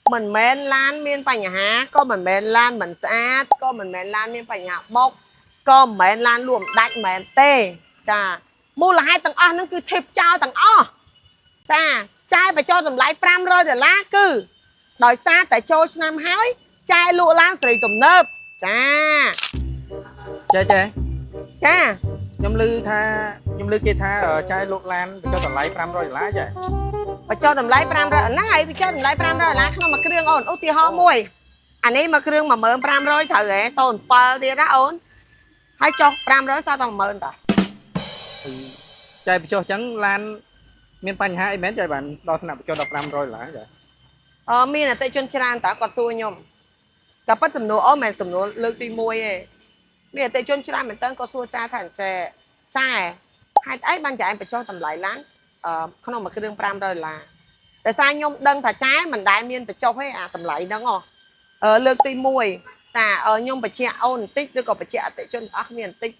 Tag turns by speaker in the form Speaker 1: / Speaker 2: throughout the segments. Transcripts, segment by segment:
Speaker 1: mình men lan miên bánh há có mình men lan mình sát có mình men lan miên bánh há bốc có men lan luôn đạch men tê chà mua là hai tầng o nó cứ thiệp trao tầng o chà trai phải cho tầm lại pram rồi để lá cứ đòi xa tại cho năm hói trai lụa lan sỉ tùm nớp chà
Speaker 2: Chè
Speaker 1: chà
Speaker 2: nhom lư kia tha ở chai luộc lan cho tầm lấy 500 lá chè
Speaker 1: បើចោលតម្លៃ500ហ្នឹងហើយវាចោលតម្លៃ500ដុល្លារក្នុងមួយគ្រឿងអូនឧទាហរណ៍មួយអានេះមួយគ្រឿង10500ត្រូវហ៎07ទៀតណាអូនហើយចុះ500សល់តែ10000តា
Speaker 2: chai bị cho trắng lan miền Pành hai mến chai bạn đo thằng nào cho đọc 500 lá chè
Speaker 1: មានអតិជនច្រើនតើគាត់សួរខ្ញុំតែប៉ិតសំណួរអូនមិនសំណួរលើកទី1ទេមានអតិជនច្រើនមែនតើគាត់សួរចាថាចាចាហេតុអីបានចាឯងបញ្ចុះតម្លៃឡើងក្នុងមួយគ្រឿង500ដុល្លារតែសារខ្ញុំដឹងថាចាមិនដែលមានបញ្ចុះទេអាតម្លៃហ្នឹងលើកទី1តាខ្ញុំបញ្ជាក់អូនបន្តិចឬក៏បញ្ជាក់អតិជនអស់គ្នាបន្តិច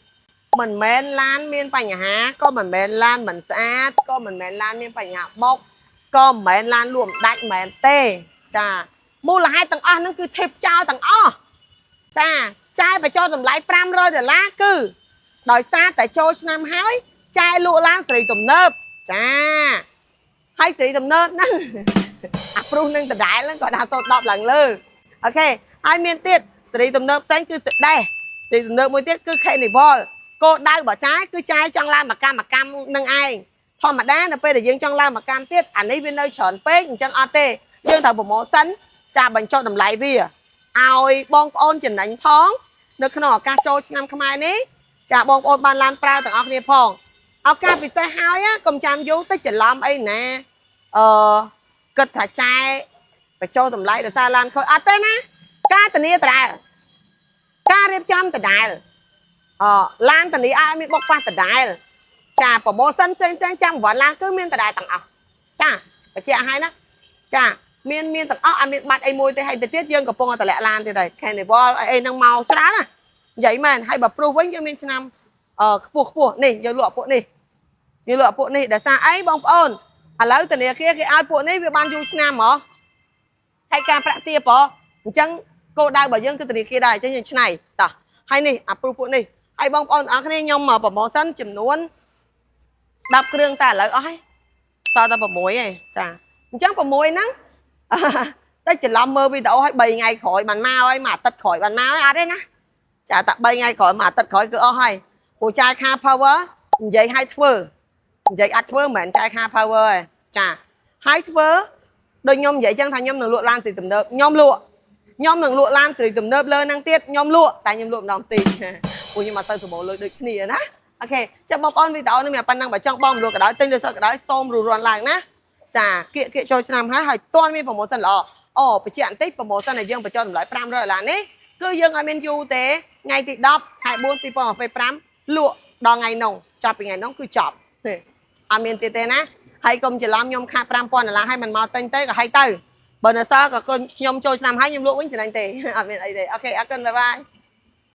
Speaker 1: មិនមែនឡានមានបញ្ហាក៏មិនមែនឡានមិនស្អាតក៏មិនមែនឡានមានបញ្ហាបុកក៏មិនមែនឡានលួមដាច់មែនទេចាមូលហេតុទាំងអស់ហ្នឹងគឺធៀបចោលទាំងអស់ចាចាយបញ្ចុះតម្លៃ500ដុល្លារគឺដោយសារតែចូលឆ្នាំហើយចាយលក់ឡានសេរីទំនើបចាហើយសេរីទំនើបហ្នឹងអាព្រុសនឹងដដែលហ្នឹងក៏ដាក់សូត្រ10ឡើងលើអូខេហើយមានទៀតសេរីទំនើបផ្សេងគឺសេដេសសេរីទំនើបមួយទៀតគឺ Carnival គោលដៅរបស់ចាយគឺចាយចង់ឡើងមកកម្មនឹងឯងធម្មតានៅពេលដែលយើងចង់ឡើងមកកម្មទៀតអានេះវានៅច្រើនពេកអញ្ចឹងអត់ទេយើងត្រូវប្រម៉ូសិនចាបញ្ចុះតម្លៃវាឲ្យបងប្អូនចំណេញផងនៅក្នុងឱកាសចូលឆ្នាំខ្មែរនេះចាបងប្អូនបានឡានប្រើទាំងអស់គ្នាផងឱកាសពិសេសហើយកុំចាំយូរទៅច្រឡំអីណាគិតថាចាយបញ្ចុះតម្លៃដោយសារឡានខូចអត់ទេណាការធានាដដែលការរៀបចំដដែលឡានធានាឲ្យមានបុកប៉ះដដែលចាប្រម៉ូសិនផ្សេងចាំប្រវត្តិឡានគឺមានដដែលទាំងអស់ចាបញ្ជាក់ឲ្យណាចាមានទាំងអស់អត់មានបាត់អីមួយទេហើយទៅទៀតយើងកំពុងតែតម្លាក់ឡានទៀតហើយ Carnival អីហ្នឹងមកច្រើនណានិយាយមែនហើយបើព្រុសវិញយើងមានឆ្នាំខ្ពស់នេះយើងលក់ពួកនេះដោយសារអីបងប្អូនឥឡូវធនាគារគេឲ្យពួកនេះវាបានយូរឆ្នាំហ៎ហើយការប្រាក់ទាបហ៎អញ្ចឹងគោលដៅរបស់យើងគឺធនាគារដែរអញ្ចឹងយើងឆ្នៃតោះហើយនេះអាព្រុសពួកនេះហើយបងប្អូនទាំងអស់គ្នាខ្ញុំប្រម៉ូសិនចំនួន10គ្រឿងតែឥឡូវអស់ហើយសល់តែ6ឯងចាអញ្ចឹង6ហ្នឹងតែច្រឡំមើលវីដេអូឲ្យ3ថ្ងៃក្រោយបានមកហើយមួយអាទិត្យក្រោយបានមកហើយអត់ទេណាចាតែ3ថ្ងៃក្រោយមួយអាទិត្យក្រោយគឺអស់ហើយពូចាយค่า power និយាយឲ្យធ្វើនិយាយអត់ធ្វើមិនមែនចាយค่า power ទេចាហើយធ្វើដូចខ្ញុំនិយាយចឹងថាខ្ញុំនឹងលក់ឡានសេរីទំនើបខ្ញុំនឹងលក់ឡានសេរីទំនើបលើហ្នឹងទៀតខ្ញុំលក់តែខ្ញុំលក់ម្ដងទីពូខ្ញុំអត់ទៅសម្បូរលុយដូចគ្នាណាអូខេចាំបងប្អូនវីដេអូនេះមានប៉ុណ្ណឹងបើចង់បងលក់ក៏ដោយទិញលើសក៏ដោយសូមរួនឡើងណាចាគៀកចូលឆ្នាំហើយទាន់មានប្រម៉ូសិនល្អបញ្ជាក់បន្តិចប្រម៉ូសិនដែលយើងបញ្ចុះតម្លៃ500ដុល្លារនេះគឺយើងអត់មានយូរទេថ្ងៃទី10ខែ4 2025លក់ដល់ថ្ងៃនោះចាប់ពីថ្ងៃនោះគឺចប់ទេអត់មានទៀតទេណាហើយកុំច្រឡំខ្ញុំខាត5000ដុល្លារឲ្យមិនមកទិញទេក៏ឲ្យទៅបើនៅសល់ក៏ខ្ញុំចូលឆ្នាំហើយខ្ញុំលក់វិញចំណេញទេអត់មានអីទេអូខេអរគុណបាយបាយ